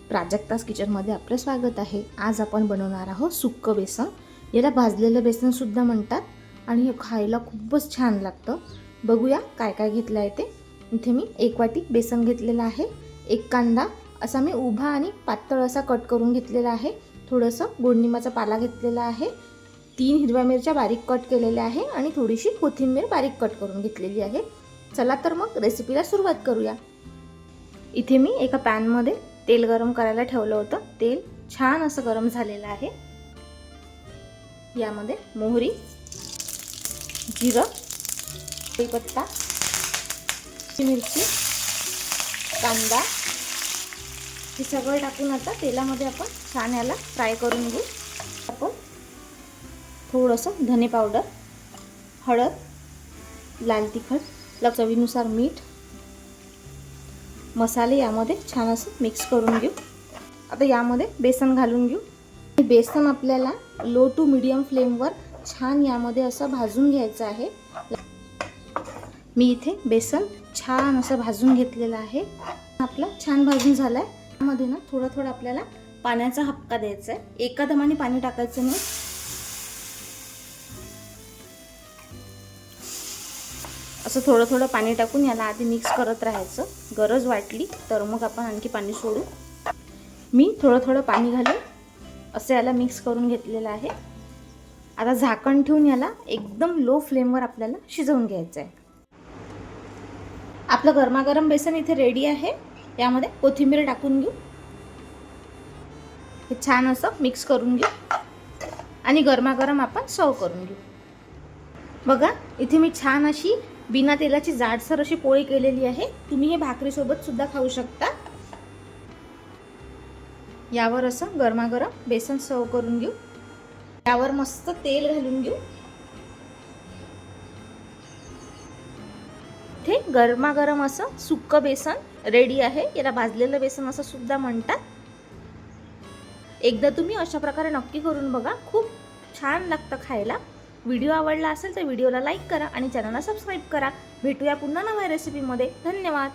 प्राजक्तास किचनमध्ये आपलं स्वागत आहे। आज आपण बनवणार आहोत सुक्कं बेसन। याला भाजलेलं बेसन सुद्धा म्हणतात आणि हे खायला खूपच छान लागतं। बघूया काय काय घेतलं आहे ते। इथे मी 1 वाटी बेसन घेतलेलं आहे। 1 कांदा असा मी उभा आणि पातळ असा कट करून घेतलेला आहे। थोडंसं गोडनिमाचा पाला घेतलेला आहे। 3 हिरव्या मिरच्या बारीक कट केलेल्या आहे आणि थोडीशी कोथिंबीर बारीक कट करून घेतलेली आहे। चला तर मग रेसिपीला सुरुवात करूया। इथे मी एका पॅन मध्ये तेल गरम करायला ठेवलं होतं। तेल छान असं गरम झालेलं आहे। यामध्ये मोहरी, जिरं, कढीपत्ता, मिरची, कांदा हे सगळं टाकून आता तेलामध्ये आपण छान याला फ्राय करून घेऊ। आपण थोडंसं धने पावडर, हळद, लाल तिखट, चवीनुसार मीठ, मसाले यामध्ये छान असं मिक्स करून घेऊ। आता यामध्ये बेसन घालून घेऊ। बेसन आपल्याला लो टू मीडियम फ्लेमवर छान यामध्ये असं भाजून घ्यायचं आहे। मी इथे बेसन छान असं भाजून घेतलेलं आहे। आपला छान भाजून झालाय। यामध्ये ना थोडं आपल्याला पाण्याचा हक्का द्यायचा आहे। एका दमाने पाणी टाकायचं नाही। असं थोडं पाणी टाकून याला आधी मिक्स करत राहायचं। गरज वाटली तर मग आपण आणखी पाणी सोडू। मी थोडं पाणी घालून असं याला मिक्स करून घेतलेलं आहे। आता झाकण ठेवून याला एकदम लो फ्लेमवर आपल्याला शिजवून घ्यायचं आहे। आपलं गरमागरम बेसन इथे रेडी आहे। यामध्ये कोथिंबीर टाकून घेऊ। हे छान असं मिक्स करून घेऊ आणि गरमागरम आपण सर्व करून घेऊ। बघा इथे मी छान अशी बिना तेलाची जाडसर अशी पोळी केलेली आहे। तुम्ही हे भाकरी सोबत सुद्धा खाऊ शकता। यावर असं गरमागरम बेसन सर्व करून घेऊ। यावर मस्त तेल घालून घेऊ। इथे गरमागरम असं सुक्कं बेसन रेडी आहे। याला भाजलेलं बेसन असं सुद्धा म्हणतात। एकदा तुम्ही अशा प्रकारे नक्की करून बघा, खूप छान लागतं खायला। व्हिडिओ आवडला असेल तर व्हिडिओला लाईक करा आणि चॅनलला सबस्क्राईब करा। भेटूया पुन्हा नव्या रेसिपीमध्ये। धन्यवाद।